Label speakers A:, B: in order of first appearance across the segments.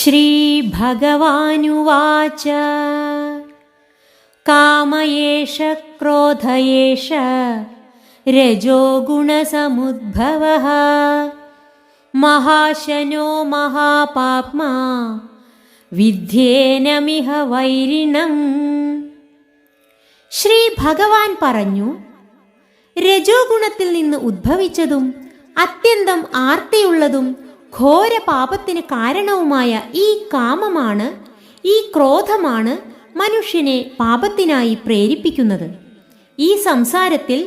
A: ശ്രീഭഗവാനുവാച കാമയേഷ ക്രോധയേഷ രജോ ഗുണസമുദ്ഭവഃ മഹാശനോ മഹാപാപ്മാ വിദ്യേനമിഹ വൈരിണം. ശ്രീ ഭഗവാൻ പറഞ്ഞു, രജോ ഗുണത്തിൽ നിന്ന് ഉദ്ഭവിച്ചതും അത്യന്തം ആർത്തിയുള്ളതും ഘോര പാപത്തിന് കാരണവുമായ ഈ കാമമാണ്, ഈ ക്രോധമാണ് മനുഷ്യനെ പാപത്തിനായി പ്രേരിപ്പിക്കുന്നത്. ഈ സംസാരത്തിൽ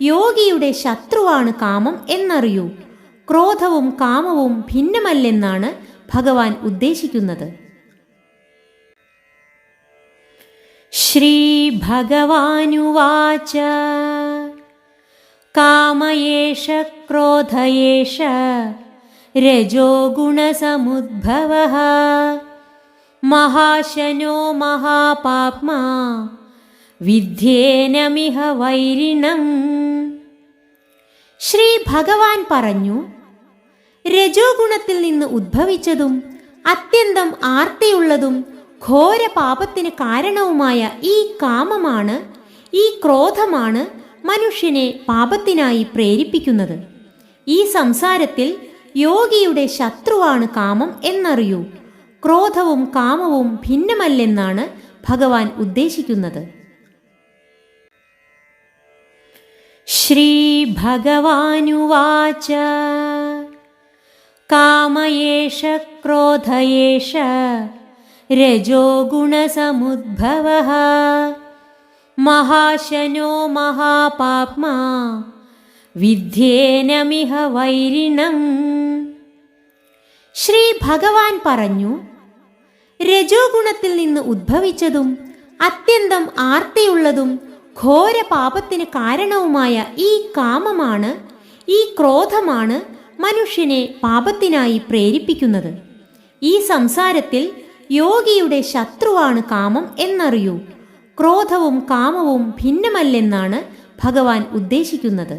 A: യോഗിയുടെ ശത്രുവാണ് കാമം എന്നറിയൂ. ക്രോധവും കാമവും ഭിന്നമല്ലെന്നാണ് ഭഗവാൻ ഉദ്ദേശിക്കുന്നത്. ശ്രീ ഭഗവാനുവാച കാമയേഷ ക്രോധയേഷ രജോ ഗുണസമുദ്ഭവഃ മഹാശനോ മഹാപാപ്മാ വിദ്യേനമിഹ വൈരിണം. ശ്രീ ഭഗവാൻ പറഞ്ഞു, രജോ ഗുണത്തിൽ നിന്ന് ഉദ്ഭവിച്ചതും അത്യന്തം ആർത്തിയുള്ളതും ഘോര പാപത്തിന് കാരണവുമായ ഈ കാമമാണ്, ഈ ക്രോധമാണ് മനുഷ്യനെ പാപത്തിനായി പ്രേരിപ്പിക്കുന്നത്. ഈ സംസാരത്തിൽ യോഗിയുടെ ശത്രുവാണ് കാമം എന്നറിയൂ. ക്രോധവും കാമവും ഭിന്നമല്ലെന്നാണ് ഭഗവാൻ ഉദ്ദേശിക്കുന്നത്. ശ്രീ ഭഗവാനുവാച കാമയേഷ ക്രോധയേഷ രജോ ഗുണസമുദ്ഭവഃ മഹാശനോ മഹാപാപ്മാ വിദ്യേനമിഹ വൈരിണം. ശ്രീ ഭഗവാൻ പറഞ്ഞു, രജോ ഗുണത്തിൽ നിന്ന് ഉദ്ഭവിച്ചതും അത്യന്തം ആർത്തിയുള്ളതും ഘോര പാപത്തിന് കാരണവുമായ ഈ കാമമാണ്, ഈ ക്രോധമാണ് മനുഷ്യനെ പാപത്തിനായി പ്രേരിപ്പിക്കുന്നത്. ഈ സംസാരത്തിൽ യോഗിയുടെ ശത്രുവാണ് കാമം എന്നറിയൂ. ക്രോധവും കാമവും ഭിന്നമല്ലെന്നാണ് ഭഗവാൻ ഉദ്ദേശിക്കുന്നത്.